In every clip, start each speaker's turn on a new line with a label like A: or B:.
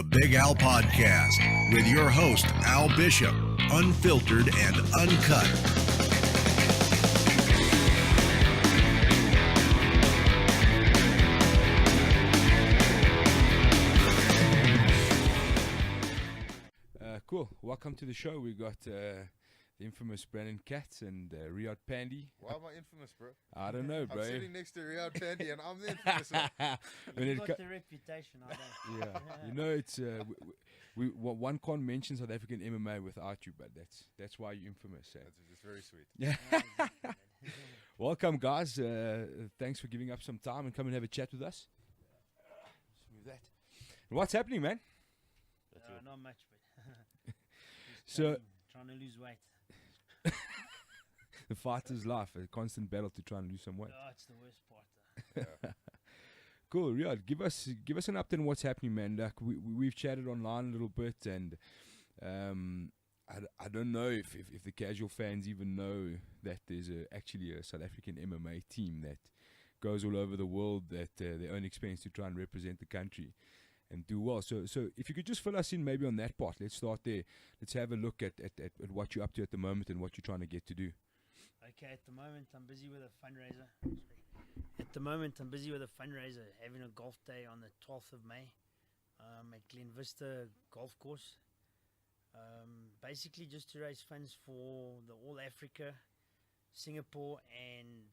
A: the BigAl Podcast with your host, Al Bishop, unfiltered and uncut.
B: Cool. Welcome to the show. We got the infamous Brendon Katz and Riyaad Pandy.
C: Why am I infamous, bro?
B: I don't know, bro.
C: I'm sitting next to Riyaad Pandy and I'm the infamous one.
D: You've got the reputation, I don't.
B: Yeah, you know, it's one can't mention South African MMA without you, but that's why you're infamous.
C: It's very sweet.
B: Yeah. Welcome, guys. Thanks for giving up some time and come and have a chat with us. Let's move that. What's happening, man?
D: Not much, but
B: So
D: trying to lose weight.
B: the fighter's life, a constant battle to try and lose some weight.
D: Oh, it's the worst part.
B: Cool, Riyaad. Give us an update on what's happening, man. Like we've chatted online a little bit, and I don't know if the casual fans even know that there's actually a South African MMA team that goes all over the world at their own expense to try and represent the country and do well. So if you could just fill us in maybe on that part. Let's start there. Let's have a look at what you're up to at the moment and what you're trying to get to do.
D: Okay, at the moment I'm busy with a fundraiser. Having a golf day on the 12th of May at Glen Vista Golf Course. Basically just to raise funds for the All Africa, Singapore and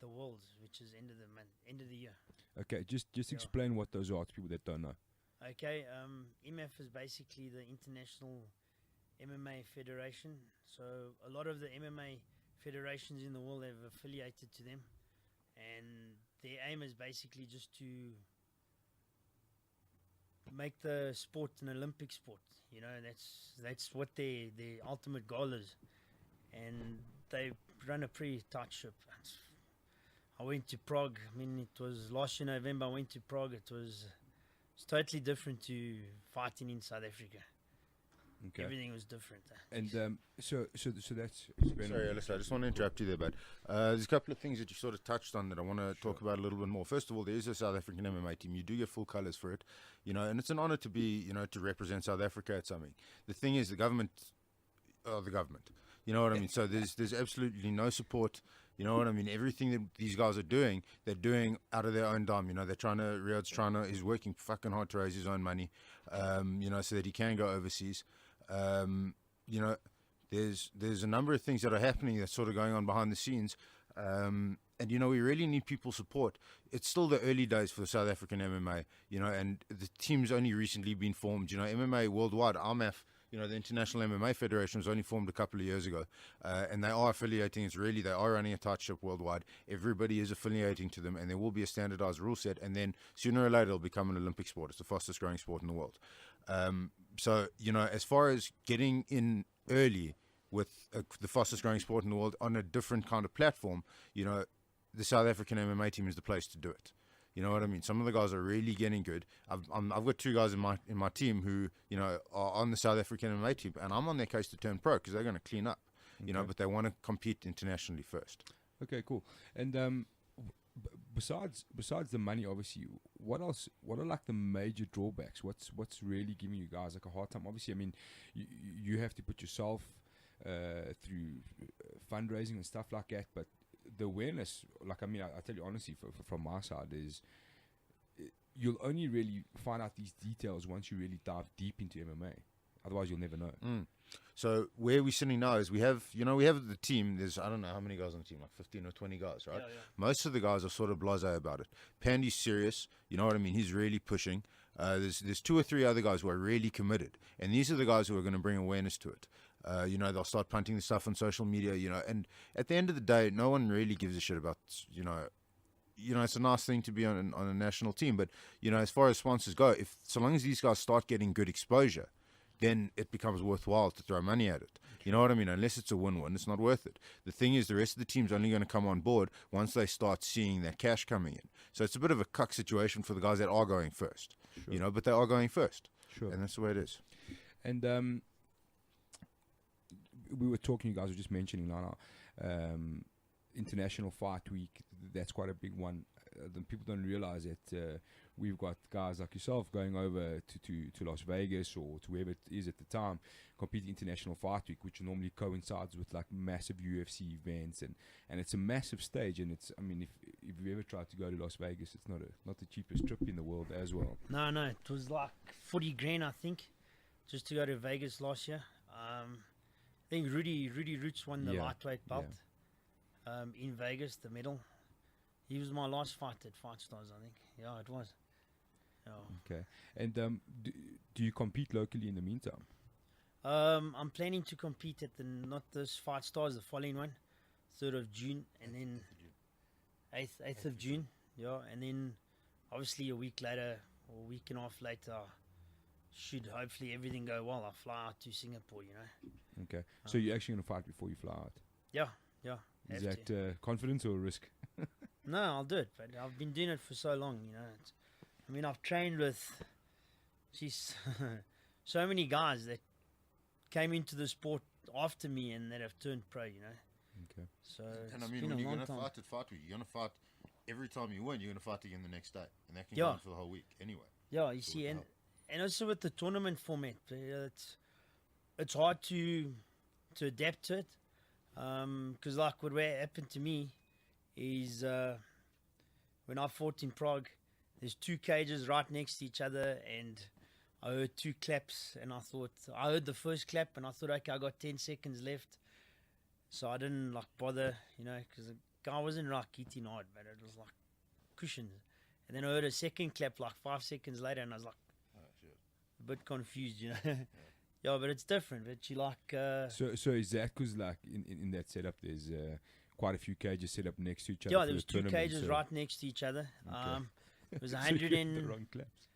D: the Worlds, which is end of the year.
B: Okay, just explain what those are to people that don't know.
D: Okay, IMAF is basically the International MMA Federation. So a lot of the MMA federations in the world have affiliated to them, and their aim is basically just to make the sport an Olympic sport. You know, that's what their ultimate goal is, and they run a pretty tight ship. I went to Prague. I mean, it was last year November. I went to Prague. It's totally different to fighting in South Africa.
B: Okay.
D: Everything was different.
B: And so that's.
C: Sorry, Alistair, I just want to interrupt you there, but there's a couple of things that you sort of touched on that I want to talk about a little bit more. First of all, there is a South African MMA team. You do get full colours for it, you know, and it's an honour to be, you know, to represent South Africa at something. The thing is, the government. You know what I mean? So there's absolutely no support. You know what I mean? Everything that these guys are doing, they're doing out of their own dime. You know, he's working fucking hard to raise his own money, you know, so that he can go overseas. You know, there's a number of things that are happening that's sort of going on behind the scenes. And, you know, we really need people's support. It's still the early days for the South African MMA, you know, and the team's only recently been formed. You know, MMA worldwide, RMAF, you know, the International MMA Federation was only formed a couple of years ago, and they are affiliating. They are running a tight ship worldwide. Everybody is affiliating to them, and there will be a standardized rule set, and then sooner or later it'll become an Olympic sport. It's the fastest growing sport in the world. So, you know, as far as getting in early with the fastest growing sport in the world on a different kind of platform, you know, the South African MMA team is the place to do it. You know what I mean? Some of the guys are really getting good. I've got two guys in my team who, you know, are on the South African MMA team, and I'm on their case to turn pro because they're going to clean up, you know, but they want to compete internationally first.
B: Okay, cool. And besides the money, obviously, what else? What are like the major drawbacks? What's really giving you guys like a hard time? Obviously, I mean, you have to put yourself through fundraising and stuff like that, but the awareness, like, I mean, I tell you honestly, from my side, is you'll only really find out these details once you really dive deep into MMA. Otherwise, you'll never know.
C: So where we're sitting now is we have the team. There's, I don't know how many guys on the team, like 15 or 20 guys, right?
D: Yeah.
C: Most of the guys are sort of blasé about it. Pandy's serious. You know what I mean? He's really pushing. There's two or three other guys who are really committed, and these are the guys who are going to bring awareness to it. You know, they'll start punting the stuff on social media, you know, and at the end of the day, no one really gives a shit about, you know, it's a nice thing to be on a national team, but, you know, as far as sponsors go, so long as these guys start getting good exposure, then it becomes worthwhile to throw money at it. You know what I mean? Unless it's a win-win, it's not worth it. The thing is, the rest of the team's only going to come on board once they start seeing that cash coming in. So it's a bit of a cuck situation for the guys that are going first, you know, but they are going first.
B: Sure.
C: And that's the way it is.
B: And we were talking, you guys were just mentioning, International Fight Week. That's quite a big one. the people don't realize that we've got guys like yourself going over to Las Vegas or to wherever it is at the time, competing International Fight Week, which normally coincides with like massive UFC events, and it's a massive stage. And it's, I mean, if you ever tried to go to Las Vegas, it's not the cheapest trip in the world as well.
D: No, it was like 40 grand, I think, just to go to Vegas last year. I think Rudy Roots won the lightweight belt in Vegas, the medal. He was my last fight at Fight Stars, I think. Yeah, it was. Yeah.
B: Okay. And do you compete locally in the meantime?
D: I'm planning to compete at not this Fight Stars, the following one, 3rd of June, and then 8th of June. Yeah, and then obviously a week later or a week and a half later, should hopefully everything go well, I'll fly out to Singapore, you know.
B: Okay. So you're actually going to fight before you fly out?
D: Yeah.
B: Is that confidence or risk?
D: No, I'll do it, but I've been doing it for so long, you know. I've trained with, so many guys that came into the sport after me and that have turned pro, you know.
B: Okay.
D: So
C: And
D: it's
C: I mean,
D: been
C: when
D: a
C: you're
D: long
C: going to
D: time.
C: fight at Fight Week, you're going to fight every time you win, you're going to fight again the next day. And that can
D: Yeah.
C: go on for the whole week anyway.
D: Yeah, you
C: So
D: see,
C: it
D: and
C: helps.
D: also with the tournament format, it's hard to adapt to it, because like what happened to me is when I fought in Prague, there's 2 cages right next to each other, and I heard 2 claps, and I heard the first clap, and I thought, okay, I got 10 seconds left, so I didn't like bother, you know, because the guy wasn't like hitting hard, but it was like cushions. And then I heard a second clap like 5 seconds later, and I was like,
C: Oh, shit.
D: a bit confused, you know. Yeah, but it's different. But you like,
B: So is that because like in that setup there's quite a few cages set up next to each other?
D: yeah,
B: for
D: there was
B: the
D: 2
B: tournament,
D: cages
B: so-
D: right next to each other.
B: Okay.
D: It was
B: So you had the
D: 178
B: wrong claps.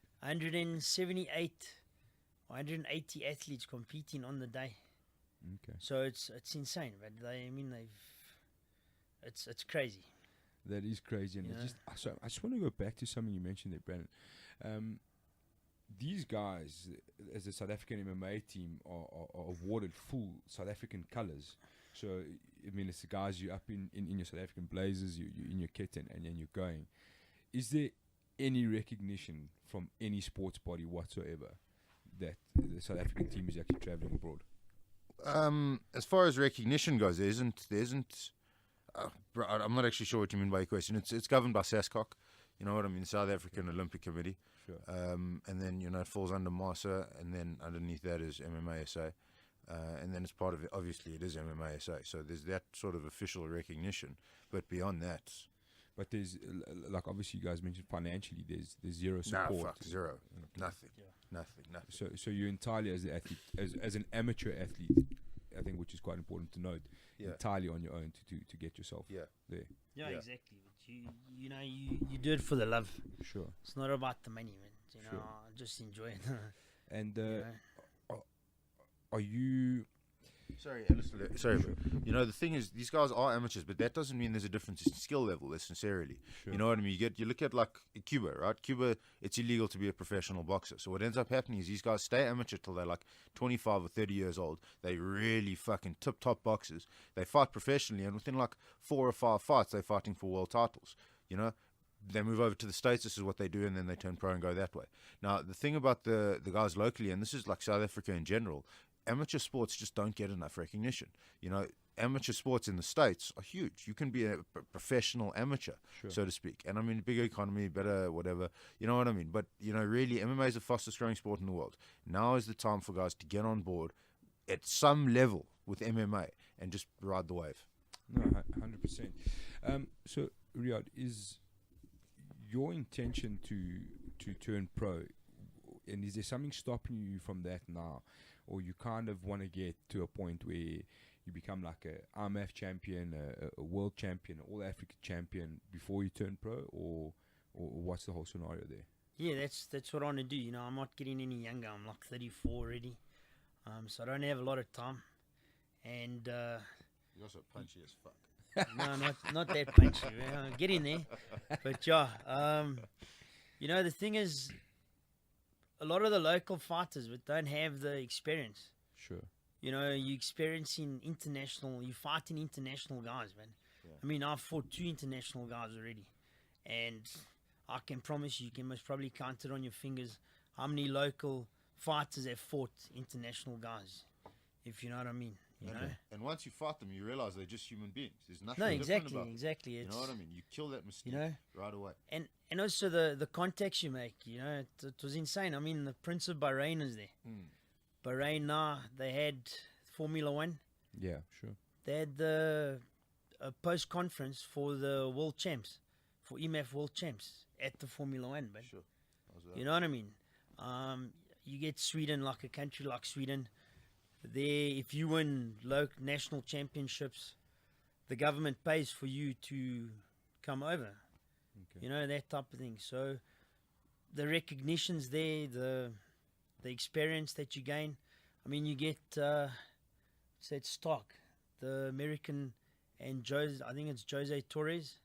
D: 180 athletes competing on the day.
B: Okay.
D: So it's insane. But it's crazy.
B: That is crazy, and
D: Yeah.
B: I just want to go back to something you mentioned there, Brendon. These guys, as the South African MMA team, are awarded full South African colours. So, I mean, it's the guys you're up in your South African blazers, you're in your kit, and then you're going. Is there any recognition from any sports body whatsoever that the South African team is actually travelling abroad?
C: As far as recognition goes, there isn't. I'm not actually sure what you mean by your question. It's governed by SASCOC, you know what I mean, South African Olympic Committee.
B: Sure.
C: And then, you know, it falls under MASA, and then underneath that is MMA SA. And then it's part of it, obviously it is MMA SA. So there's that sort of official recognition. But beyond that,
B: But there's, like obviously you guys mentioned financially, there's zero support.
C: zero.
B: Okay.
C: Nothing.
D: Yeah.
C: Nothing.
B: So you're entirely as an athlete, as an amateur athlete, I think, which is quite important to note,
C: Yeah.
B: entirely on your own to get yourself
C: Yeah.
B: there.
D: Yeah,
C: Yeah.
D: exactly. But you know, you do it for the love.
B: Sure.
D: It's not about the money, man. You know,
B: Sure.
D: I just enjoy it.
B: And
D: you know.
B: are you?
C: Sorry, Alistair. Sorry, bro. You know, the thing is, these guys are amateurs, but that doesn't mean there's a difference in skill level necessarily.
B: Sure.
C: You know what I mean? You look at like Cuba, right? Cuba, it's illegal to be a professional boxer. So what ends up happening is these guys stay amateur till they're like 25 or 30 years old. They really fucking tip-top boxers. They fight professionally, and within like 4 or 5 fights, they're fighting for world titles. You know? They move over to the States, this is what they do, and then they turn pro and go that way. Now, the thing about the guys locally, and this is like South Africa in general, amateur sports just don't get enough recognition. You know, amateur sports in the States are huge. You can be a professional amateur,
B: Sure.
C: so to speak. And I mean, bigger economy, better whatever, you know what I mean? But, you know, really, MMA is the fastest growing sport in the world. Now is the time for guys to get on board at some level with MMA and just ride the wave.
B: No, 100%. So Riyaad, is your intention to turn pro, and is there something stopping you from that now, or you kind of want to get to a point where you become like a IMF champion, a world champion, all African champion before you turn pro, or what's the whole scenario there?
D: Yeah, that's what I want to do. You know, I'm not getting any younger. I'm like 34 already, so I don't have a lot of time. And
C: You're also punchy as fuck.
D: no, not that punchy. Get in there. But yeah, you know, the thing is, a lot of the local fighters don't have the experience.
B: Sure.
D: You know, you fighting international guys, man.
C: Yeah.
D: I mean, I've fought 2 international guys already. and I can promise you can most probably count it on your fingers how many local fighters have fought international guys, if you know what I mean. You know?
C: And once you fight them, you realize they're just human beings. There's nothing
D: No,
C: different
D: exactly,
C: about
D: exactly.
C: them. You know what I mean? You kill that mystique right away.
D: And also the contacts you make, you know, it was insane. I mean, the Prince of Bahrain is there. Bahrain now, they had Formula One.
B: Yeah, sure.
D: They had a post-conference for the world champs, for EMF world champs at the Formula One. But
C: Sure.
D: you know what I mean? You get Sweden, like a country like Sweden. There, if you win national championships, the government pays for you to come over.
B: Okay.
D: You know, that type of thing. So the recognition's there, the experience that you gain. I mean, you get said stock, the American and I think it's Jose Torres.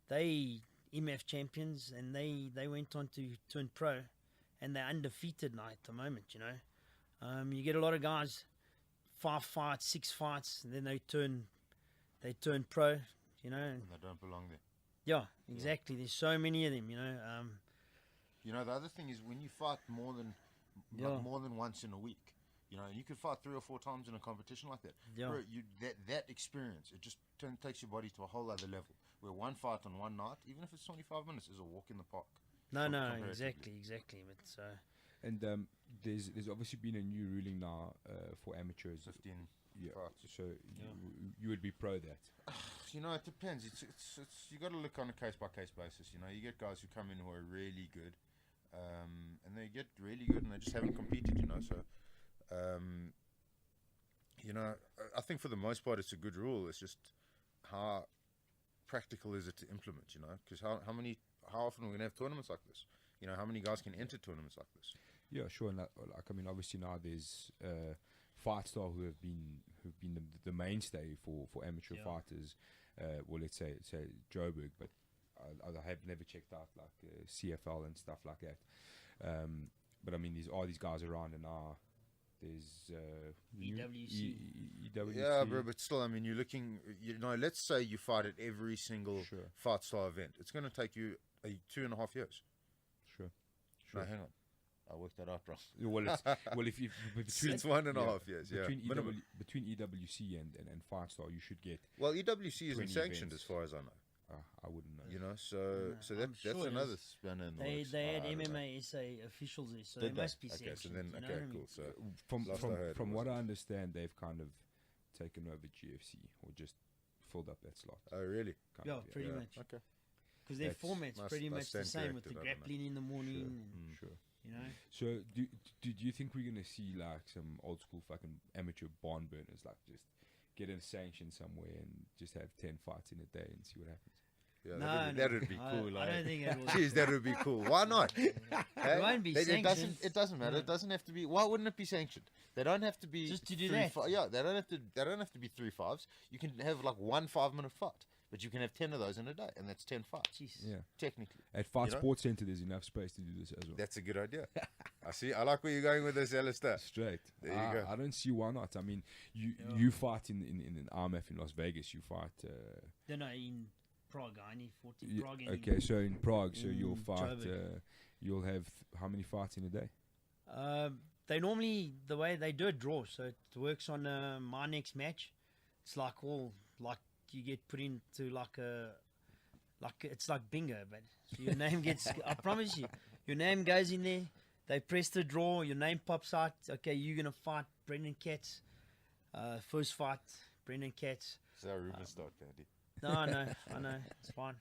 D: They EMF champions, and they went on to turn pro, and they're undefeated now at the moment. You know, you get a lot of guys, 5 fights, 6 fights, and then they turn pro. You know,
C: And they don't belong there.
D: yeah, exactly. There's so many of them. You know.
C: You know, the other thing is when you fight more than once in a week, you know, you could fight 3 or 4 times in a competition like that.
D: Yeah.
C: Bro, that experience, it just takes your body to a whole other level. Where one fight on one night, even if it's 25 minutes, is a walk in the park.
D: No,
C: Comparatively.
D: exactly. But
B: And there's obviously been a new ruling now for amateurs.
C: 15
B: Yeah.
C: fights.
B: So you would be pro that.
C: You know, it depends. It's you got to look on a case by case basis. You know, you get guys who come in who are really good, and they get really good, and they just haven't competed. You know, so you know, I think for the most part it's a good rule. It's just how practical is it to implement? You know, because how often are we gonna have tournaments like this? You know, how many guys can enter tournaments like this?
B: Yeah, sure. And like I mean, obviously now there's Fight Star who've been the mainstay for amateur fighters. Well, let's say Joburg, but I have never checked out like CFL and stuff like that. But I mean, these guys around, and now there's
D: EWC.
B: EWC.
C: Yeah, bro, but still, I mean, you're looking. You know, let's say you fight at every single Fight Star event. It's going to take you 2.5 years.
B: Sure.
C: No, hang on. I worked that out wrong.
B: Well, if between
C: It's 1.5 years,
B: between EWC and Fight Star, you should get.
C: Well, EWC isn't
B: 20
C: sanctioned
B: events.
C: as far as I know.
B: I wouldn't know.
C: You know, so that's
D: sure it
C: another
D: is.
C: spanner in the
D: They
C: works.
D: had
C: I don't know.
D: MMA SA officials there, so
C: Did
D: they
C: they?
D: must be
C: Okay,
D: sanctioned.
C: so then
D: you know
C: okay,
D: what I mean?
C: cool. So
B: From what I understand, they've kind of taken over GFC or just filled up that slot.
C: oh really?
B: kind
D: Yeah,
B: of,
D: pretty much.
C: Okay.
D: Because their
B: That's-
D: format's
C: must-
D: pretty
C: must
D: much the
C: stand
D: same with the
C: corrected, I don't know.
D: grappling in the morning. And,
B: Sure.
D: you know,
B: So do you think we're gonna see like some old school fucking amateur barn burners, like just get a sanction somewhere and just have 10 fights in a day and see what happens?
C: Yeah,
D: No,
C: that would be
D: I-
C: cool.
D: I don't think it will.
C: Jeez, that would be cool. Why not? Hey?
D: won't be
C: It doesn't.
D: sanctioned.
C: It doesn't matter.
D: Yeah.
C: It doesn't have to be. Why wouldn't it be sanctioned? They don't have to be
D: Just to do
C: 3
D: that.
C: Yeah, they don't have to. They don't have to be 3 5s. You can have like 1 5-minute fight, but you can have 10 of those in a day, and that's 10 fights
D: Jeez.
B: Yeah.
C: technically.
B: At Fight
C: You know?
B: Sports Center, there's enough space to do this as well.
C: That's a good idea. I see. I like where you're going with this, Alistair.
B: Straight.
C: There you go.
B: I don't see why not. I mean, you fight in an RMF in Las Vegas. You fight.
D: No, in Prague. I only fought in
B: y-
D: Prague. and
B: okay, so in Prague, so you'll
D: in
B: fight.
D: Joburg.
B: You'll have how many fights in a day?
D: They normally, the way they do a draw, so it works on my next match. It's like you get put into it's like bingo, but so your name gets, I promise you, your name goes in there, they press the draw, your name pops out, okay, you're going to fight Brendon Katz, first fight, Brendon Katz.
C: So rumors start, Pandy.
D: No, I know, it's fine.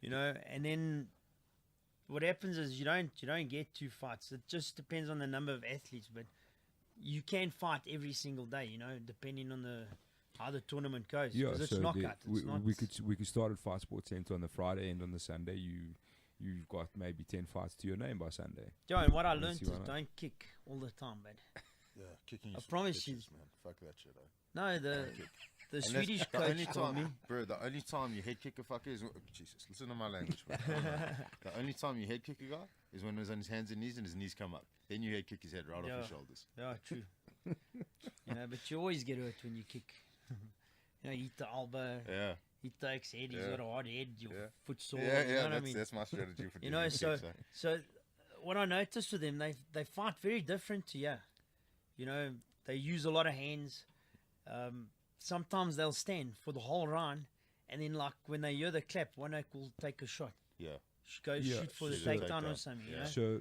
D: You know, and then what happens is you don't get 2 fights. It just depends on the number of athletes, but you can fight every single day. You know, depending on how the tournament goes.
B: Yeah,
D: 'Cause it's
B: so
D: knockout.
B: we could start at Fight Sports Center on the Friday, and on the Sunday you've got maybe 10 fights to your name by Sunday.
D: Yeah, and what I
B: Let's
D: learned
B: see
D: is
B: why not.
D: don't kick all the time, man.
C: Yeah, kicking.
D: I
C: is
D: promise you.
C: bitches, man. Fuck that shit.
D: No, the
C: And
D: Swedish
C: that's the
D: coach
C: only
D: told me.
C: time, bro. The only time you head kick a fucker is Jesus. Listen to my language, bro. The only time you head kick a guy is when he's on his hands and his knees come up. Then you head kick his head right off his shoulders.
D: Yeah, true. You know, but you always get hurt when you kick. You know, you hit the elbow,
C: Yeah.
D: he takes head, he's got a hard head, your foot sore.
C: Yeah,
D: you know what I
C: that's,
D: mean?
C: that's my strategy for
D: You
C: doing
D: know,
C: it,
D: so what I noticed with them, they fight very different to you know, they use a lot of hands. Sometimes they'll stand for the whole round, and then like when they hear the clap, one will take a shot.
C: Yeah.
D: Go shoot for the takedown or something. You know?
B: So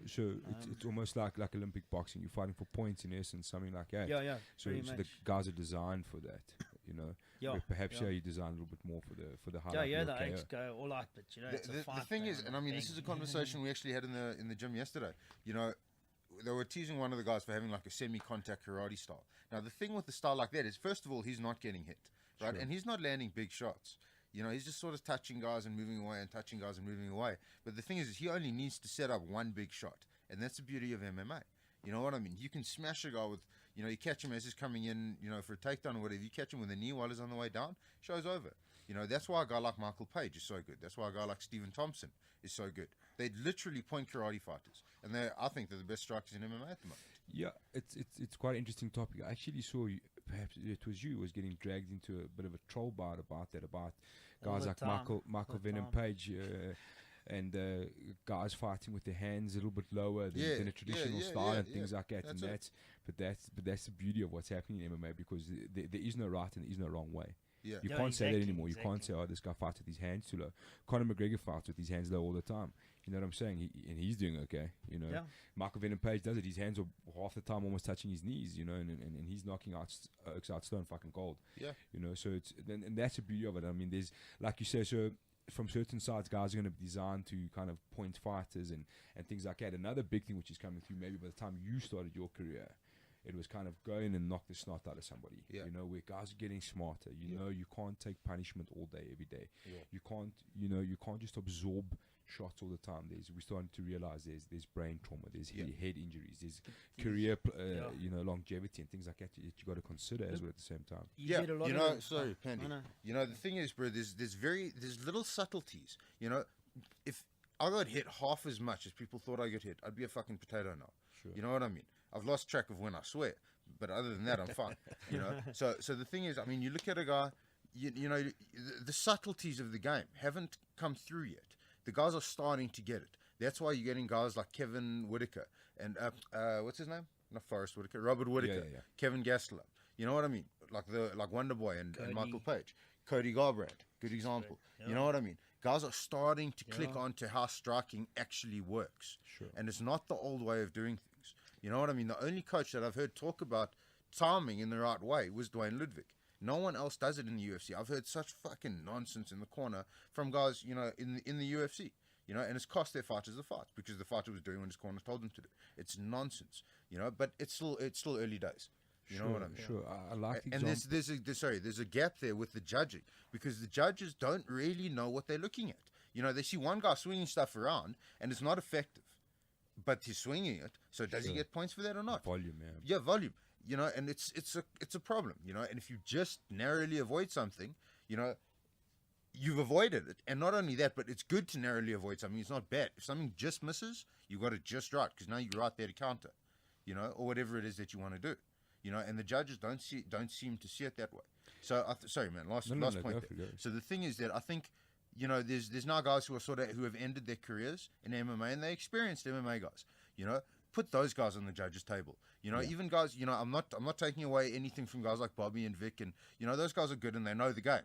B: it's almost like Olympic boxing. You're fighting for points in essence, something like that.
D: Yeah.
B: So the guys are designed for that, you know.
D: Yeah.
B: Perhaps you design a little bit more for the highlight.
D: The eggs go all out, but you know, it's a fight.
C: The thing is, and I mean, this is a conversation we actually had in the gym yesterday. You know, they were teasing one of the guys for having like a semi-contact karate style. Now, the thing with the style like that is, first of all, he's not getting hit, right?
B: Sure.
C: And he's not landing big shots. You know, he's just sort of touching guys and moving away and touching guys and moving away. But the thing is he only needs to set up one big shot. And that's the beauty of MMA. You know what I mean? You can smash a guy with, you know, you catch him as he's coming in, you know, for a takedown or whatever. You catch him with a knee while he's on the way down, show's over. You know, that's why a guy like Michael Page is so good. That's why a guy like Stephen Thompson is so good. They literally point karate fighters. And I think they're the best strikers in MMA at the moment.
B: Yeah, it's quite an interesting topic. I actually saw you, perhaps it was you, was getting dragged into a bit of a troll bite about guys like Michael Venom Page and guys fighting with their hands a little bit lower than a traditional style and things like that. That's the beauty of what's happening in MMA, because there is no right and there is no wrong way.
C: Yeah.
B: You can't say that anymore. You can't say, oh, this guy fights with his hands too low. Conor McGregor fights with his hands low all the time. You know what I'm saying? He's doing okay. You know, Michael Venom Page does it. His hands are half the time almost touching his knees. You know, and he's knocking out Oaks out stone fucking cold.
C: Yeah.
B: You know, so it's and that's the beauty of it. I mean, there's, like you say, so from certain sides, guys are going to be designed to kind of point fighters and things like that. Another big thing which is coming through, maybe by the time you started your career, it was kind of go in and knock the snot out of somebody.
C: Yeah.
B: You know, where guys are getting smarter. You know, you can't take punishment all day, every day.
C: Yeah.
B: You can't just absorb shots all the time. We're starting to realize there's brain trauma, there's head injuries, there's career longevity and things like that you got to consider as well at the same time.
C: Sorry, Pandy. You know, the thing is, bro, there's little subtleties. You know, if I got hit half as much as people thought I got hit, I'd be a fucking potato now.
B: Sure.
C: You know what I mean? I've lost track of when, I swear. But other than that, I'm fine. You know. So the thing is, I mean, you look at a guy, you know, the subtleties of the game haven't come through yet. The guys are starting to get it. That's why you're getting guys like Kevin Whitaker and what's his name? Not Forrest Whitaker, Robert Whitaker, Kevin Gastelum. You know what I mean? Like Wonder Boy and Michael Page, Cody Garbrandt, good example. You know what I mean? Guys are starting to click on to how striking actually works.
B: Sure.
C: And it's not the old way of doing things. You know what I mean? The only coach that I've heard talk about timing in the right way was Dwayne Ludwig. No one else does it in the UFC. I've heard such fucking nonsense in the corner from guys, you know, in the UFC. You know, and it's cost their fighters the fights because the fighter was doing what his corner told them to do. It's nonsense, you know. But it's still early days. You know what I mean?
B: Sure, I like the
C: and
B: example.
C: there's a gap there with the judging because the judges don't really know what they're looking at. You know, they see one guy swinging stuff around and it's not effective, but he's swinging it. So does he get points for that or not?
B: Volume, yeah.
C: Yeah, volume. You know, and it's a problem. You know, and if you just narrowly avoid something, you know, you've avoided it. And not only that, but it's good to narrowly avoid something. It's not bad. If something just misses, you got it just right because now you're right there to counter. You know, or whatever it is that you want to do. You know, and the judges don't seem to see it that way. So, sorry, man, last point there. So the thing is that I think, you know, there's now guys who have ended their careers in MMA and they experienced MMA guys. You know, put those guys on the judges' table. You know, even guys. You know, I'm not taking away anything from guys like Bobby and Vic, and you know those guys are good and they know the game.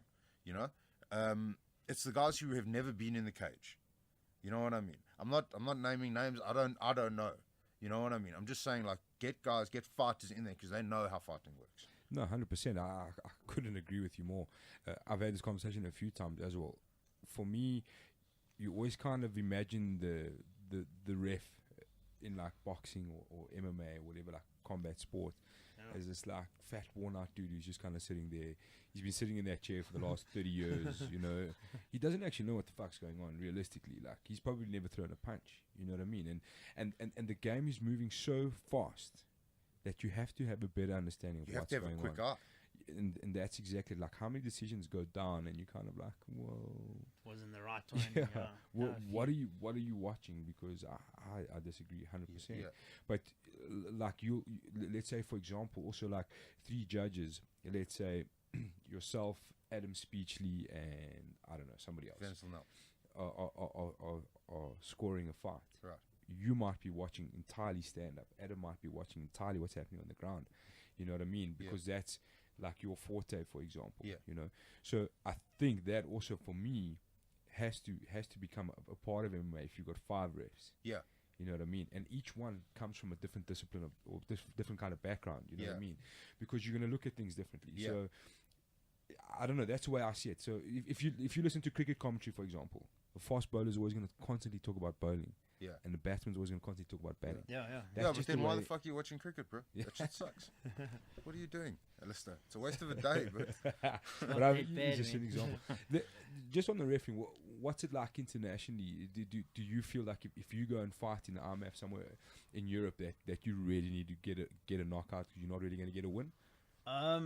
C: You know, it's the guys who have never been in the cage. You know what I mean? I'm not naming names. I don't know. You know what I mean? I'm just saying, like, get fighters in there because they know how fighting works.
B: No, 100%. I couldn't agree with you more. I've had this conversation a few times as well. For me, you always kind of imagine the ref in like boxing or MMA or whatever, like combat sport, as this like fat worn out dude who's just kind of sitting there. He's been sitting in that chair for the last 30 years, you know. He doesn't actually know what the fuck's going on realistically. Like, he's probably never thrown a punch, you know what I mean? And the game is moving so fast that you have to have a better understanding of what's going on.
C: You have to have a quick eye.
B: And that's exactly like how many decisions go down and you kind of like, whoa,
D: wasn't the right time.
B: What are you watching? Because I disagree 100%.
C: Yeah.
B: But like let's say for example, also like 3 judges, let's say yourself Adam Speechley and I don't know, somebody else
C: Vincenzo.
B: are scoring a fight.
C: Right.
B: You might be watching entirely stand up. Adam might be watching entirely what's happening on the ground. You know what I mean? Because that's like your forte, for example.
C: Yeah.
B: You know. So I think that also for me has to become a part of MMA if you've got 5 reps.
C: Yeah.
B: You know what I mean? And each one comes from a different discipline or different kind of background. You know what I mean? Because you're going to look at things differently.
C: Yeah.
B: So I don't know. That's the way I see it. So if you listen to cricket commentary, for example, the fast bowler is always going to constantly talk about bowling.
C: Yeah.
B: And the batsman's always going to constantly talk about batting.
D: Yeah.
B: That's
C: But
B: just
C: then
B: the
C: why
B: way-
C: the fuck are you watching cricket, bro? That shit sucks. What are you doing, Alistair? It's a waste of a day, but
B: But I
D: that
B: mean,
D: bad,
B: just an
D: man.
B: example. Just on the refereeing, what's it like internationally? Do you feel like if you go and fight in the IMF somewhere in Europe that you really need to get a knockout because you're not really going to get a win?
D: I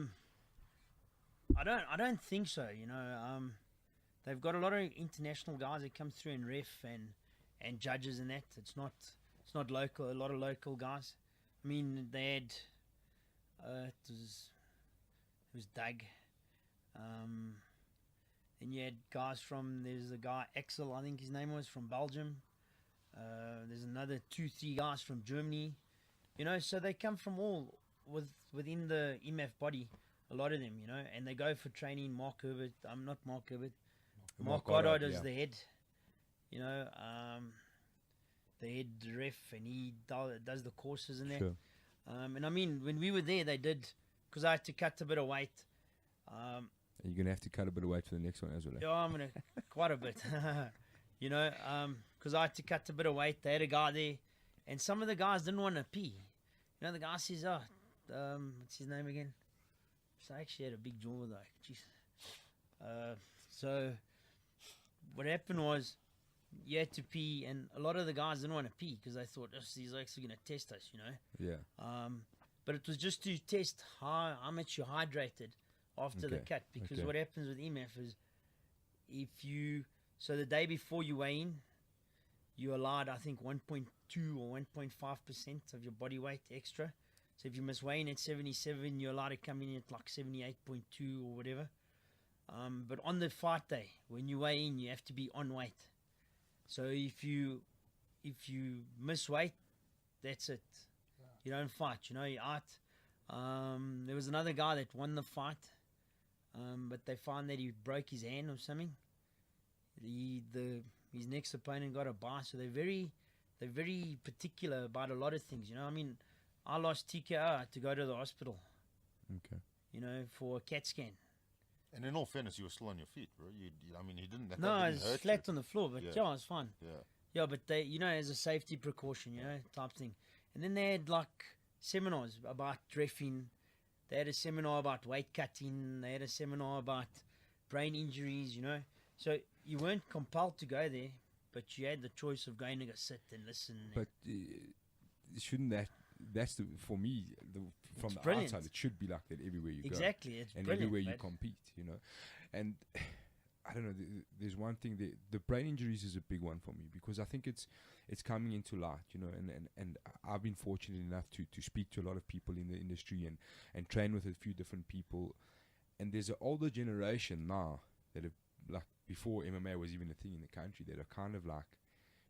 D: don't think so. You know, they've got a lot of international guys that come through and ref and judges and that. It's not local. A lot of local guys. I mean, they had it was Doug. Then you had guys there's a guy Axel, I think his name was, from Belgium. There's another 2-3 guys from Germany. You know, so they come from all within the EMF body. A lot of them, you know, and they go for training. Mark Herbert, not Mark Herbert. Mark Goddard is the head, you know, the head ref, and he does the courses and that.
B: Sure.
D: And I mean, when we were there, they did, because I had to cut a bit of weight.
B: You're going to have to cut a bit of weight for the next one as well.
D: Yeah, I'm going to, quite a bit, you know, because I had to cut a bit of weight. They had a guy there, and some of the guys didn't want to pee. You know, the guy says, what's his name again? So I actually had a big jaw though. Jeez. So what happened was you had to pee, and a lot of the guys didn't want to pee because they thought, these are actually going to test us, you know.
B: Yeah.
D: But it was just to test how much you're hydrated after the
B: Okay,
D: cut, because
B: okay.
D: what happens with EMF is so the day before you weigh in, you're allowed, I think, 1.2 or 1.5% of your body weight extra. So if you must weigh in at 77, you're allowed to come in at like 78.2 or whatever. But on the fight day, when you weigh in, you have to be on weight. So if you miss weight, that's it. You don't fight. You know, you're out. There was another guy that won the fight, but they found that he broke his hand or something. His next opponent got a bye. So they're very particular about a lot of things. You know, I mean, I lost TKO to go to the hospital,
B: Okay.
D: you know, for a CAT scan.
C: and in all fairness, you were still on your feet, bro. I mean, he didn't. That
D: No,
C: guy
D: I
C: didn't
D: was
C: hurt
D: flat
C: you.
D: on the floor, but
C: Yeah.
D: yeah, it's fine.
C: Yeah.
D: Yeah, but they, you know, as a safety precaution, you know, type thing. And then they had like seminars about reffing. They had a seminar about weight cutting. They had a seminar about brain injuries, you know. So you weren't compelled to go there, but you had the choice of going to go sit and listen.
B: But shouldn't that's for me, from
D: It's
B: the
D: brilliant.
B: outside, it should be like that everywhere you go.
D: Exactly, it's
B: And
D: brilliant.
B: everywhere you
D: mate.
B: compete, you know. And I don't know, there's one thing, the brain injuries is a big one for me, because I think it's coming into light, you know, and I've been fortunate enough to speak to a lot of people in the industry and train with a few different people. And there's an older generation now that have, like, before MMA was even a thing in the country, that are kind of like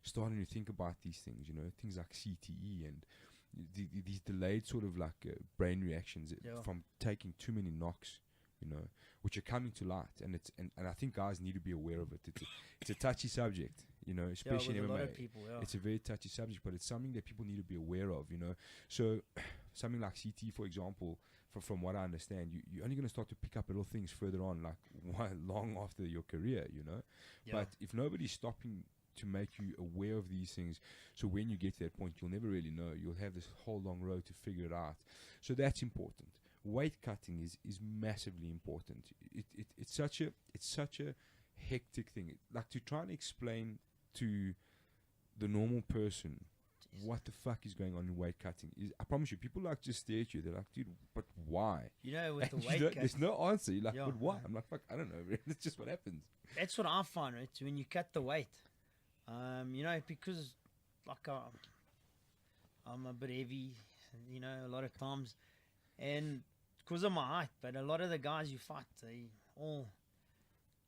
B: starting to think about these things, you know, things like CTE and these delayed sort of like brain reactions
D: Yeah.
B: from taking too many knocks, you know, which are coming to light. And I think guys need to be aware of it. It's a touchy subject, you know,
D: Yeah,
B: especially
D: with
B: in
D: a
B: MMA.
D: lot of people, yeah.
B: It's a very touchy subject, but it's something that people need to be aware of, you know. So something like CT, for example, from what I understand, you're only going to start to pick up little things further on, like long after your career, you know.
D: Yeah.
B: But if nobody's stopping to make you aware of these things, so when you get to that point, you'll never really know. You'll have this whole long road to figure it out. So that's important. Weight cutting is massively important. It's such a hectic thing. Like, to try and explain to the normal person what the fuck is going on in weight cutting is, I promise you, people like just stare at you. They're like, dude, but why?
D: You know, with the
B: And you
D: weight
B: don't-
D: cut,
B: there's no answer. You're like,
D: Yeah,
B: but why?
D: yeah.
B: I'm like, fuck, I don't know. It's just what happens.
D: that's what I find, right? When you cut the weight, you know, because like I'm a bit heavy, you know, a lot of times, and because of my height. But a lot of the guys you fight, they all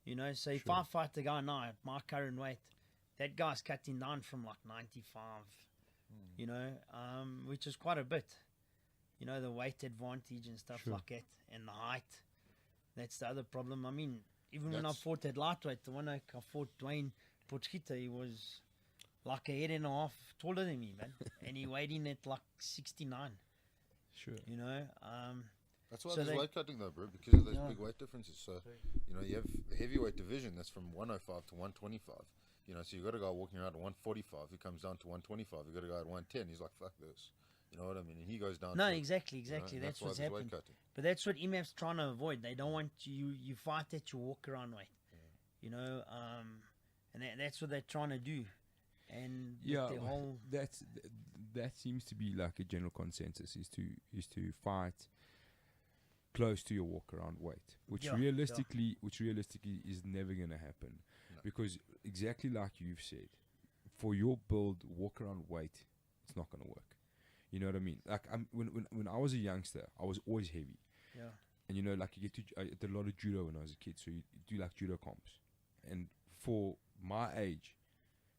D: You know, so if
B: Sure.
D: I fight the guy now at my current weight, that guy's cutting down from like 95, you know, which is quite a bit. You know, the weight advantage and stuff
B: Sure.
D: like that, and the height. That's the other problem. I mean, even when I
C: That's-
D: fought at lightweight, the one I fought Dwayne Potchita, he was like a head and a half taller than me, man. And he weighed in at like 69,
B: Sure.
D: you know.
C: That's why
D: So
C: there's
D: they-
C: weight cutting though, bro, because of those
D: Yeah.
C: big weight differences. So, you know, you have a heavyweight division that's from 105 to 125. You know, so you got a guy walking around at 145. He comes down to 125. You got a guy at 110. He's like, fuck this. You know what I mean? And he goes down.
D: No,
C: to,
D: exactly.
C: you know, and
D: That's
C: why
D: what's
C: there's weight
D: happened.
C: cutting.
D: But that's what IMF's trying to avoid. They don't want you fight at your walk around weight. You know, and that's what they're trying to do. And with
B: Yeah,
D: the whole
B: that seems to be like a general consensus is to fight close to your walk around weight, which
D: Yeah,
B: realistically is never going to happen, because exactly like you've said, for your build, walk around weight, it's not going to work. You know what I mean? Like when I was a youngster, I was always heavy.
D: yeah.
B: And you know, like I did a lot of judo when I was a kid, so you do like judo comps. And for my age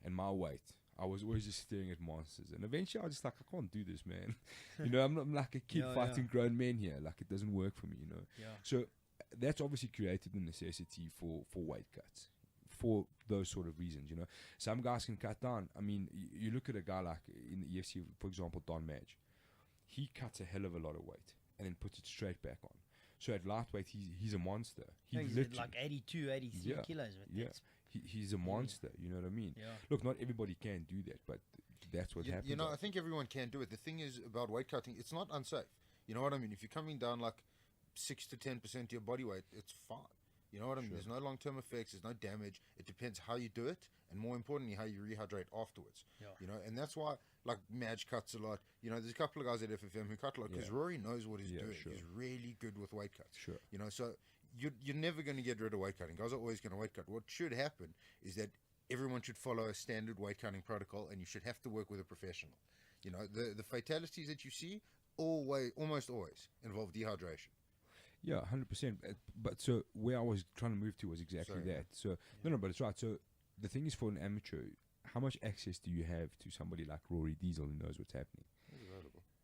B: and my weight, I was always just staring at monsters. And eventually I was just like, I can't do this, man. You know, I'm like a kid
D: Yeah,
B: fighting grown men here. Like, it doesn't work for me, you know.
D: Yeah.
B: So that's obviously created the necessity for weight cuts for those sort of reasons, you know. Some guys can cut down. I mean, you look at a guy like in the EFC, for example, Don Madge. He cuts a hell of a lot of weight and then puts it straight back on. So at lightweight, he's a monster.
D: He's at
B: literally-
D: like 82, 83
B: Yeah,
D: kilos. But
B: yeah.
D: that's,
B: He's a monster, you know what I mean?
D: Yeah.
B: Look, not everybody can do that, but that's what happens.
C: You know, I think everyone can do it. The thing is about weight cutting, it's not unsafe. You know what I mean? If you're coming down like 6 to 10% of your body weight, it's fine. You know what I mean?
B: Sure.
C: There's no long-term effects. There's no damage. It depends how you do it, and more importantly, how you rehydrate afterwards.
D: Yeah.
C: You know, and that's why, like, Madge cuts a lot. You know, there's a couple of guys at FFM who cut a lot because
B: Yeah.
C: Rory knows what he's
B: Yeah,
C: doing.
B: sure.
C: He's really good with weight cuts.
B: Sure.
C: You know, so you're never going to get rid of weight cutting. Guys are always going to weight cut. What should happen is that everyone should follow a standard weight cutting protocol, and you should have to work with a professional. You know, the fatalities that you see almost always involve dehydration.
B: Yeah, 100%. But so where I was trying to move to was exactly
C: Sorry,
B: that. So no, but it's right. So the thing is, for an amateur, how much access do you have to somebody like Rory Diesel who knows what's happening?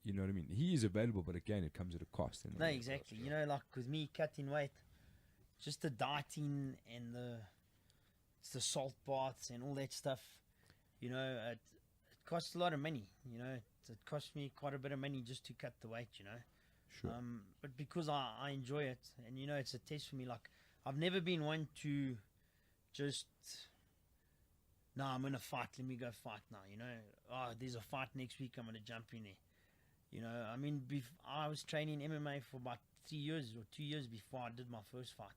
B: You know what I mean? He is available, but again, it comes at a cost.
D: no, exactly. You know, like with me cutting weight, just the dieting and the salt baths and all that stuff, you know, it costs a lot of money. You know, it cost me quite a bit of money just to cut the weight, you know.
B: Sure.
D: But because I enjoy it, and you know, it's a test for me. Like, I've never been one to just, no, I'm gonna fight. Let me go fight now. You know, oh, there's a fight next week. I'm gonna jump in there. You know, I mean, I was training MMA for about 3 years or 2 years before I did my first fight,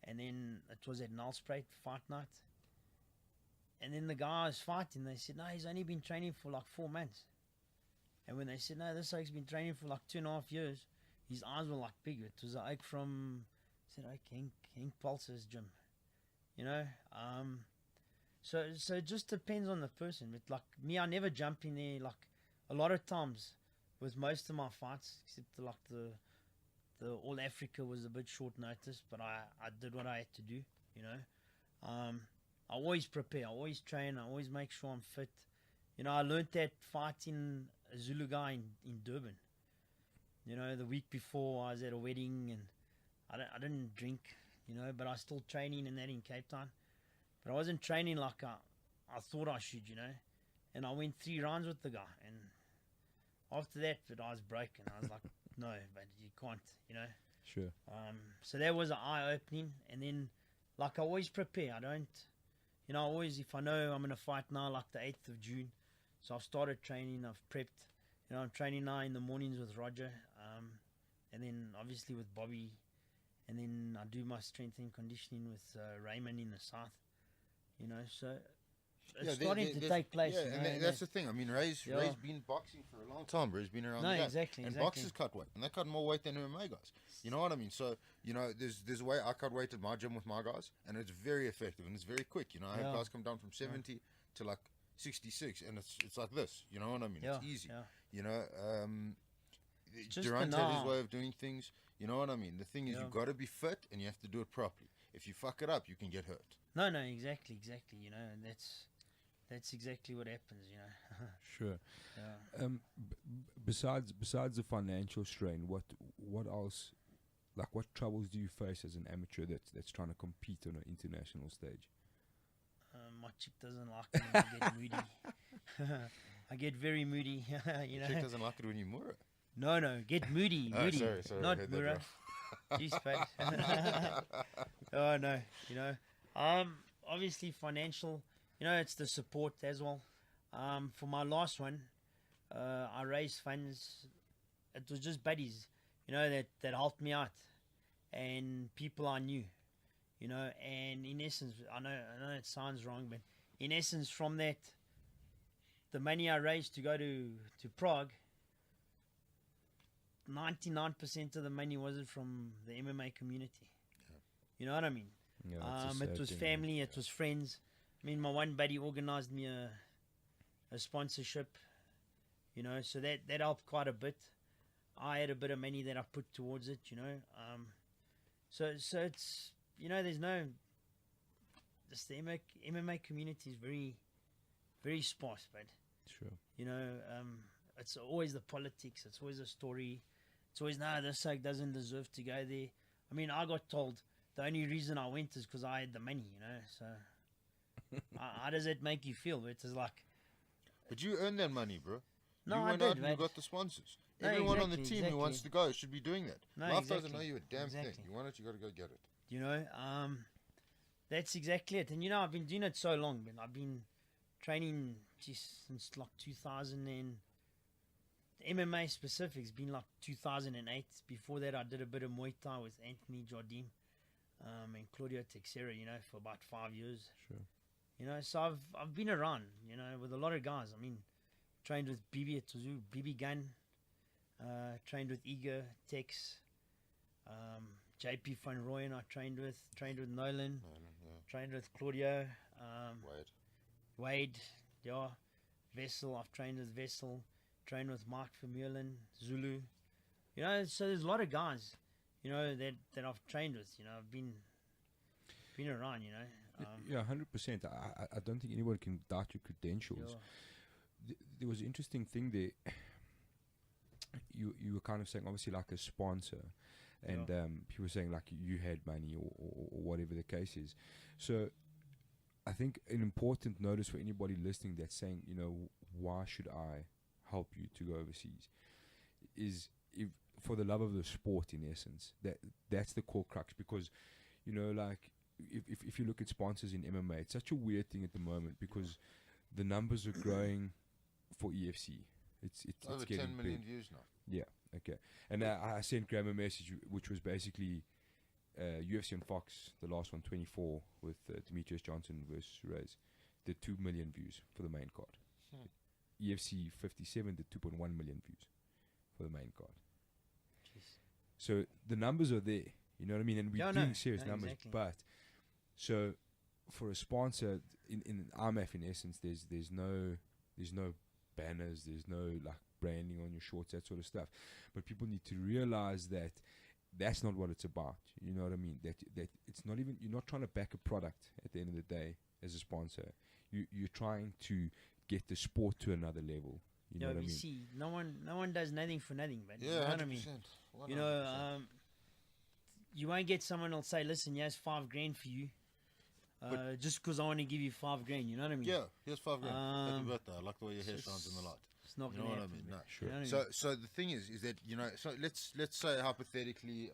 D: and then it was at Nullspruit fight night. And then the guy I was fighting, they said, no, he's only been training for like 4 months. And when they said, no, this oak's been training for like 2.5 years, his eyes were like big. It was an oak from, I said, okay, Henk Pulser's gym. You know? So it just depends on the person. But like me, I never jump in there. Like a lot of times with most of my fights, except like the All Africa was a bit short notice, but I did what I had to do, you know? I always prepare, I always train, I always make sure I'm fit. You know, I learned that fighting a Zulu guy in Durban. You know, the week before I was at a wedding and I didn't drink, you know, but I was still training and that in Cape Town. But I wasn't training like I thought I should, you know. And I went 3 rounds with the guy. And after that, but I was broken. I was like, no, but you can't, you know.
B: Sure.
D: So that was an eye-opening. And then, like, I always prepare. I don't, you know, always, if I know I'm going to fight now, like the 8th of June, so I've started training, I've prepped. You know, I'm training now in the mornings with Roger, and then obviously with Bobby, and then I do my strength and conditioning with Raymond in the south. You know, so it's starting to take place.
C: Yeah,
D: you know,
C: and that's the thing. I mean, Ray's been boxing for a long time, bro. He's been around
D: No,
C: the game.
D: exactly,
C: And
D: exactly.
C: boxers cut weight, and they cut more weight than MMA guys. You know what I mean? So, you know, there's a way I cut weight at my gym with my guys, and it's very effective, and it's very quick. You know, I have
D: Yeah.
C: guys come down from 70 to like 66, and it's like this. You know what I mean? It's easy.
D: Yeah.
C: You know,
D: just
C: Durant
D: the
C: had his
D: now.
C: way of doing things. You know what I mean? The thing is,
D: Yeah.
C: you've got to be fit, and you have to do it properly. if you fuck it up, you can get hurt.
D: No, exactly. You know, and that's exactly what happens. You know.
B: Sure.
D: Yeah.
B: Besides the financial strain, what else? Like, what troubles do you face as an amateur that's trying to compete on an international stage?
D: My chick doesn't like it when I get moody. I get very moody. You know.
C: Chick doesn't like it when you murra.
D: No, get moody.
C: Oh,
D: moody.
C: sorry, I
D: Not
C: heard that
D: Mura.
C: wrong.
D: Jeez, face. Oh no, you know. Obviously financial. You know, it's the support as well. For my last one, I raised funds. It was just buddies, you know, that helped me out, and people I knew, you know. And in essence, I know it sounds wrong, but in essence, from that, the money I raised to go to Prague, 99% of the money wasn't from the MMA community. You know what I mean?
B: Yeah, that's a
D: It
B: sad
D: was
B: thing,
D: family, it was friends. I mean, my one buddy organized me a sponsorship, you know, so that helped quite a bit. I had a bit of money that I put towards it, you know. So it's, you know, there's no, this the MMA community is very, very sparse, but
B: Sure.
D: you know, it's always the politics, it's always a story. It's always, no, this side doesn't deserve to go there. I mean, I got told the only reason I went is because I had the money, you know. So how does that make you feel? It's like,
C: But you earned that money, bro.
D: No,
C: you
D: I
C: went
D: did,
C: out and you
D: mate.
C: got the sponsors.
D: No,
C: Everyone on the
D: exactly,
C: team who wants to
D: exactly.
C: go should be doing that.
D: No,
C: Life doesn't
D: exactly,
C: know you a damn thing.
D: exactly.
C: You want it, you got to go get it.
D: you know, that's exactly it. And you know, I've been doing it so long, but I've been training since like 2000 and MMA specific's been like 2008. Before that, I did a bit of Muay Thai with Anthony Jardim and Claudio Teixeira, you know, for about 5 years.
B: Sure.
D: You know, so I've been around, you know, with a lot of guys. I mean, trained with BB at Tuzu, BB Gun, trained with Igor, Tex, JP Van Rooyen I trained with Nolan, trained with Claudio, Wade, yeah, Vessel, I've trained with Vessel, trained with Mark Vermeulen, Zulu. You know, so there's a lot of guys, you know, that I've trained with, you know, I've been around, you know.
B: Yeah, 100%. I don't think anyone can doubt your credentials.
D: Yeah.
B: There was an interesting thing there. You were kind of saying, obviously, like a sponsor, and people were saying like you had money or whatever the case is. So I think an important notice for anybody listening that's saying, you know, why should I help you to go overseas, is if for the love of the sport, in essence. That's the core crux, because, you know, like if you look at sponsors in MMA, it's such a weird thing at the moment because the numbers are growing for EFC. It's
C: over
B: getting
C: 10 million
B: big.
C: views now.
B: Yeah, okay. And I sent Graham a message, which was basically UFC on Fox, the last one, 24, with Demetrius Johnson versus Reyes, did 2 million views for the main card. EFC 57 did 2.1 million views for the main card.
D: Jeez.
B: So the numbers are there, you know what I mean? And we're
D: Yeah,
B: doing
D: no,
B: serious
D: no,
B: numbers.
D: exactly.
B: But, so for a sponsor, in RMAF, in essence, there's no banners, there's no like branding on your shorts, that sort of stuff. But people need to realize that that's not what it's about. You know what I mean? That it's not even, you're not trying to back a product at the end of the day as a sponsor. You're trying to get the sport to another level. You know what I mean?
D: see, no one does nothing for nothing, but
C: Yeah,
D: you know
C: 100%.
D: what I mean? You know, you won't get someone who'll say, listen, here's $5,000 for you, just because I want to give you $5,000, you know what I mean?
C: Yeah, here's $5,000. Happy
D: Um,
C: birthday. I like the way your hair
D: it's-
C: shines in the light.
D: It's not
C: You know
D: going to
C: what I
D: happen.
C: mean? No.
D: but
B: Sure.
D: you know what I mean?
C: So the thing is that, you know, so let's say hypothetically,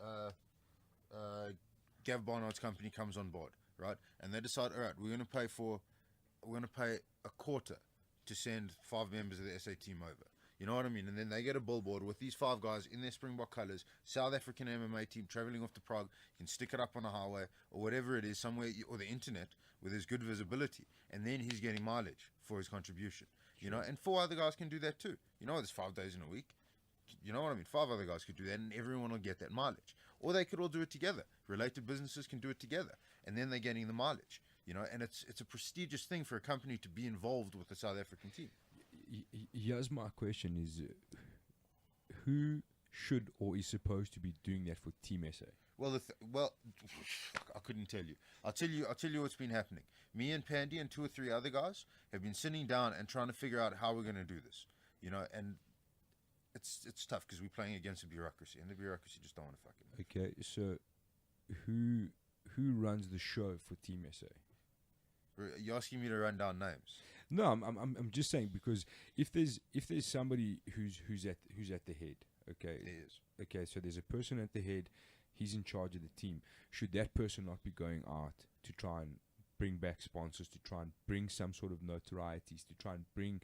C: Gav Barnard's company comes on board, right? And they decide, all right, we're going to pay a quarter to send 5 members of the SA team over. You know what I mean? And then they get a billboard with these 5 guys in their Springbok colours, South African MMA team travelling off to Prague. You can stick it up on a highway or whatever it is, somewhere, or the internet where there's good visibility. And then he's getting mileage for his contribution. You know, and 4 other guys can do that too. You know, there's 5 days in a week. You know what I mean? 5 other guys could do that, and everyone will get that mileage. Or they could all do it together. Related businesses can do it together, and then they're getting the mileage. You know, and it's a prestigious thing for a company to be involved with the South African team.
B: Here's my question: is who should or is supposed to be doing that for Team SA?
C: Well, I couldn't tell you. I'll tell you what's been happening. Me and Pandy and 2 or 3 other guys have been sitting down and trying to figure out how we're going to do this. You know, and it's tough because we're playing against the bureaucracy, and the bureaucracy just don't want to fucking.
B: Okay, so who runs the show for Team SA?
C: You're asking me to run down names.
B: No, I'm just saying, because if there's somebody who's at the head, okay,
C: There is.
B: okay, so there's a person at the head, he's in charge of the team. Should that person not be going out to try and bring back sponsors, to try and bring some sort of notorieties, to try and bring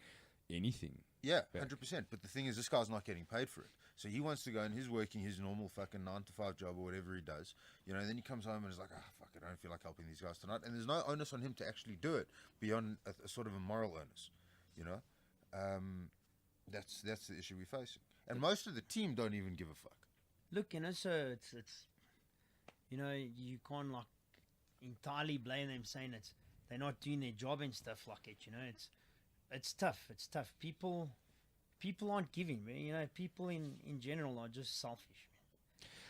B: anything?
C: Yeah,
B: back?
C: 100%. But the thing is, this guy's not getting paid for it. So he wants to go and he's working his normal fucking 9 to 5 job or whatever he does. You know, and then he comes home and is like, fuck, I don't feel like helping these guys tonight. And there's no onus on him to actually do it beyond a sort of a moral onus. You know, that's the issue we're facing. And most of the team don't even give a fuck.
D: Look, you know, so it's you know, you can't like entirely blame them saying they're not doing their job and stuff like it. You know, it's tough. It's tough. People aren't giving, man. You know, people in general are just selfish,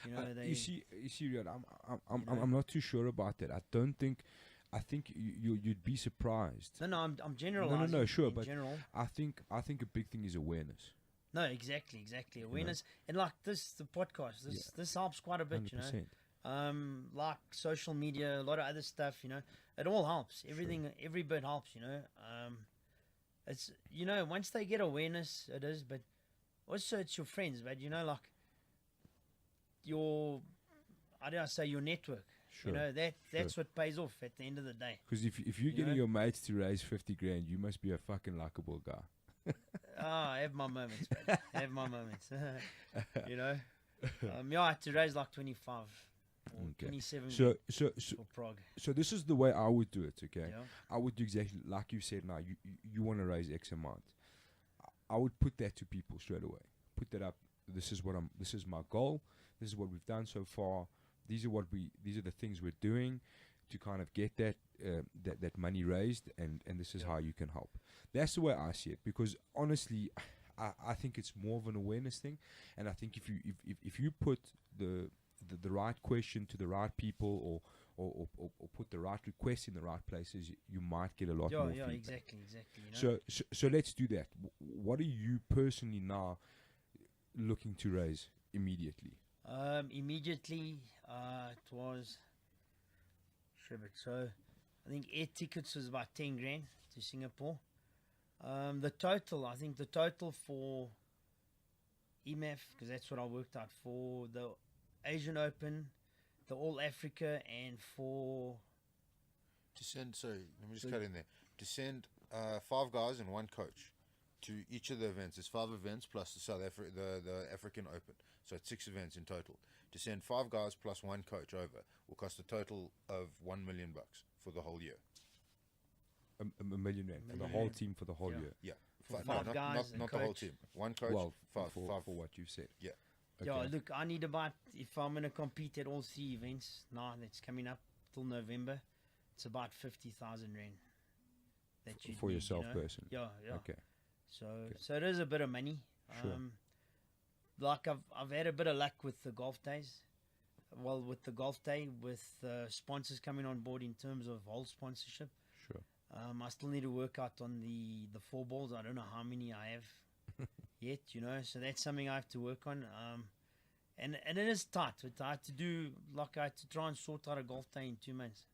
D: man. You know,
B: you see, Riyaad, I'm not too sure about that. I think you'd be surprised.
D: No, I'm generalizing.
B: No, sure,
D: in
B: but
D: general.
B: I think a big thing is awareness.
D: No, exactly. Awareness, and like the podcast, this helps quite a bit.
B: 100%.
D: You know, like social media, a lot of other stuff. You know, it all helps. Everything, every bit helps. You know, it's, you know, once they get awareness, it is. But also, it's your friends. But you know, like your, how do I say, your network.
B: Sure.
D: You know, that's what pays off at the end of the day.
B: Because if you're getting your mates to raise 50 grand, you must be a fucking likable guy.
D: I have my moments, man. I have my moments. You know, I had to raise like 25 or 27
B: so
D: for Prague.
B: So this is the way I would do it. Okay,
D: Yeah.
B: I would do exactly like you said. Now you want to raise X amount. I would put that to people straight away. Put that up. This is my goal. This is what we've done so far. These are the things we're doing to kind of get that that money raised, and this is how you can help. That's the way I see it, because honestly, I think it's more of an awareness thing, and I think if you put the right question to the right people, or put the right request in the right places, you might get a lot more feedback.
D: Exactly. You know?
B: So let's do that. What are you personally now looking to raise immediately?
D: Immediately, it was so I think air tickets was about 10 grand to Singapore. I think the total for EMAF, because that's what I worked out for the Asian Open, the All Africa, and for
C: To send, sorry, let me just cut in there. To send 5 guys and 1 coach to each of the events. There's 5 events plus the African Open, so it's 6 events in total. To send 5 guys plus 1 coach over will cost a total of $1 million for the whole year.
B: $1 million for the whole team for the whole year.
C: Yeah,
D: For 5 guys
C: not
D: and
C: the whole
D: coach.
C: team. 1 coach,
B: Well,
C: 5
B: for what you've said.
C: Yeah.
D: Yeah,
B: Okay.
D: look, I need about, if I'm going to compete at all 3 events, now that's coming up till November, it's about 50,000 rand. That you
B: For yourself personally.
D: Yeah.
B: Okay.
D: So it is a bit of money.
B: Sure.
D: Like I've had a bit of luck with the golf days. Well, with the golf day, with sponsors coming on board in terms of whole sponsorship.
B: Sure.
D: I still need to work out on the 4 balls. I don't know how many I have yet, you know. So that's something I have to work on. And it is tight. I had to do, like, I had to try and sort out a golf day in 2 months,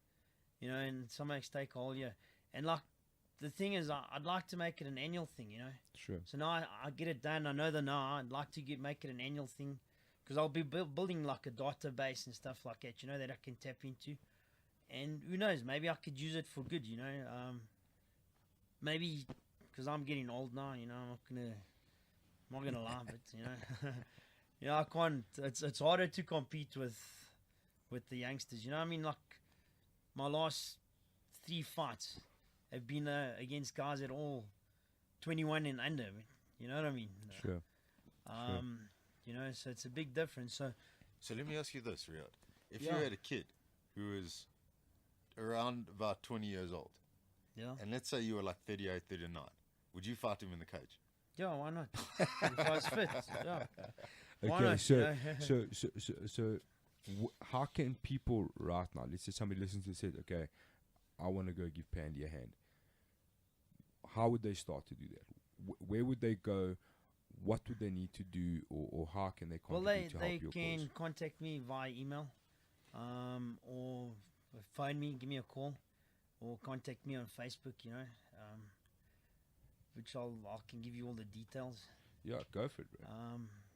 D: you know, and some makes take a whole year. And like, the thing is, I'd like to make it an annual thing, you know.
B: Sure.
D: So now I get it done. I know I'd like to make it an annual thing, because I'll be building like a database and stuff like that, you know, that I can tap into. And who knows, maybe I could use it for good, you know. Maybe because I'm getting old now, you know, I'm not gonna lie, but you know, you know, I can't. It's harder to compete with the youngsters, you know. I mean, like my last 3 fights have been against guys at all 21 and under. You know what I mean?
B: Sure.
D: You know, so it's a big difference. So
C: let me ask you this, Riyaad. If
D: Yeah.
C: you had a kid who is around about 20 years old,
D: yeah,
C: and let's say you were like 38, 39, would you fight him in the cage?
D: yeah, why not? If I was fit, yeah. Why
B: Okay.
D: not,
B: So
D: you know?
B: so how can people right now, let's say somebody listens to this and says, okay, I want to go give Pandy a hand. How would they start to do that? Where would they go? What would they need to do, or how can they contribute to help your cause?
D: They can contact me via email, or phone me, give me a call, or contact me on Facebook, which I can give you all the details.
B: Yeah, go for it,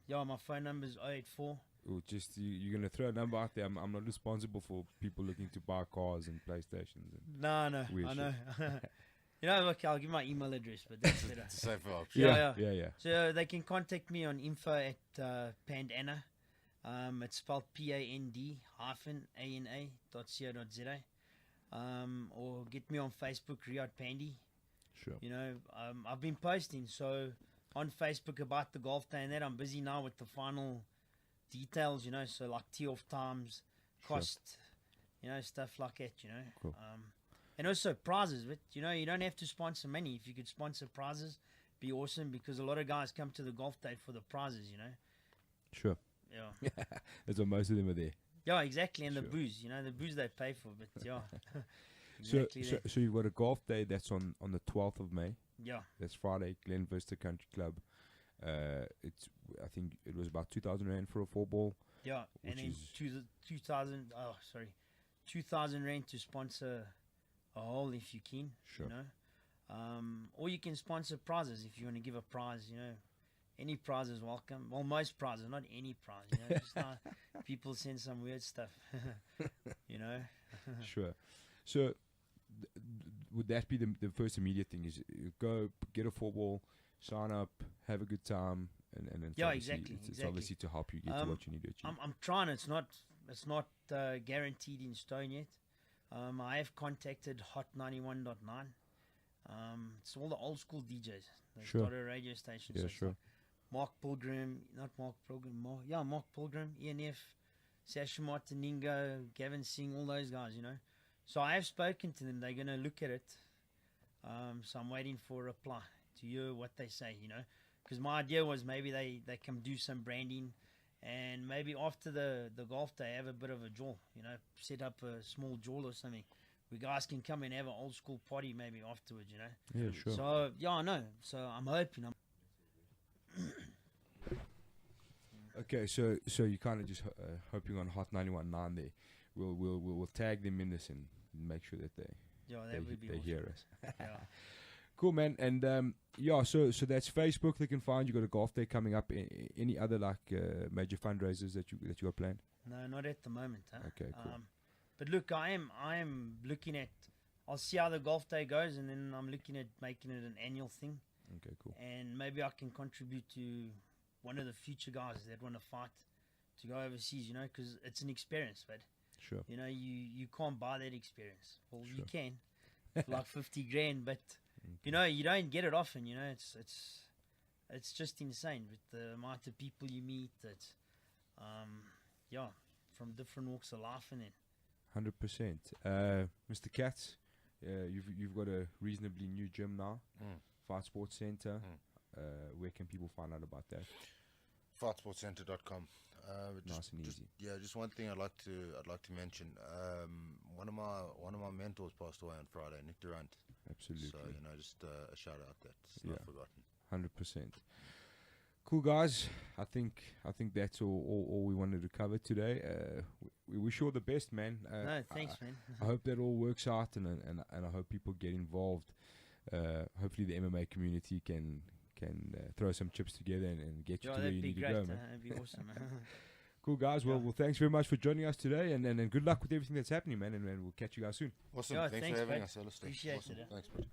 B: bro.
D: My phone number is 084.
B: Just you're gonna throw a number out there. I'm not responsible for people looking to buy cars and PlayStations. And
D: No, I know. Look, I'll give my email address, but that's better.
C: It's a safer option.
B: Yeah.
D: So they can contact me on info@pandana. It's spelled PAND-ANA.co.za. Or get me on Facebook, Riyaad Pandy.
B: Sure.
D: I've been posting on Facebook about the golf day and that. I'm busy now with the final details, so like tee-off times, cost, stuff like that,
B: Cool.
D: And also prizes, but you don't have to sponsor money. If you could sponsor prizes, be awesome, because a lot of guys come to the golf day for the prizes,
B: Sure.
D: Yeah.
B: That's what most of them are there.
D: Yeah, exactly, and
B: Sure.
D: the booze, the booze they pay for, but yeah.
B: So
D: exactly that.
B: so you've got a golf day that's on the 12th of May.
D: Yeah.
B: That's Friday, Glen Vista Country Club. I think it was about 2,000 rand for a 4-ball.
D: Yeah,
B: which
D: and then
B: is
D: 2,000 rand to sponsor a hole if you can.
B: Sure.
D: Or you can sponsor prizes if you want to give a prize. Any prize is welcome. Well, most prizes, not any prize. Just not people send some weird stuff.
B: Sure. So would that be the first immediate thing? Is go get a 4-ball, sign up, have a good time, and it's
D: Yeah,
B: obviously,
D: exactly,
B: It's
D: exactly.
B: obviously to help you get to what you need to achieve.
D: I'm trying. It's not guaranteed in stone yet. I have contacted Hot 91.9. It's all the old school DJs. They
B: Sure.
D: started a radio station.
B: Yeah,
D: so it's
B: sure.
D: like Mark Pilgrim, Mark Pilgrim, ENF, Sasha Martiningo, Gavin Singh, all those guys, So I have spoken to them. They're going to look at it. So I'm waiting for a reply to hear what they say, Because my idea was maybe they can do some branding, and maybe after the golf day have a bit of a jaw, set up a small jaw or something. We guys can come and have an old school party maybe afterwards,
B: Yeah, sure.
D: So, yeah, I know. So I'm hoping.
B: Okay, so you kind of just hoping on Hot 91.9 there. We'll tag them in this and make sure that
D: That would be
B: they
D: awesome.
B: hear us.
D: Yeah.
B: Cool, man. And so that's Facebook. They can find you. Got a golf day coming up. Any other major fundraisers that you got planned?
D: No, not at the moment. Huh?
B: Okay, cool.
D: But look, I am looking at. I'll see how the golf day goes, and then I'm looking at making it an annual thing.
B: Okay, cool.
D: And maybe I can contribute to one of the future guys that want to fight to go overseas. Because it's an experience, but
B: Sure.
D: you can't buy that experience. Well,
B: Sure.
D: you can, for like 50 grand, but
B: Okay.
D: you don't get it often. It's just insane with the amount of people you meet. That, from different walks of life, and then.
B: 100%. Mr. Katz, you've got a reasonably new gym now, Fight Sports Center. Where can people find out about that?
C: Fightsportscenter.com.
B: Nice and easy.
C: Just one thing I'd like to mention. One of my mentors passed away on Friday, Nick Durant.
B: Absolutely.
C: So just a shout out that's
B: Yeah.
C: not forgotten.
B: 100%. Cool, guys. I think that's all we wanted to cover today. We wish you all the best, man.
D: No, thanks, man.
B: I hope that all works out, and I hope people get involved. Hopefully, the MMA community can throw some chips together and get you to where
D: that'd
B: you
D: be
B: need
D: great.
B: to go, man.
D: That'd be awesome.
B: Cool, guys.
D: Yeah.
B: Well, thanks very much for joining us today, and good luck with everything that's happening, man. And we'll catch you guys soon.
C: Awesome.
D: Yeah,
C: thanks
D: thanks,
C: for having
D: bud.
C: us, Alistair.
D: Appreciate
C: Awesome.
D: it,
C: Thanks, bud.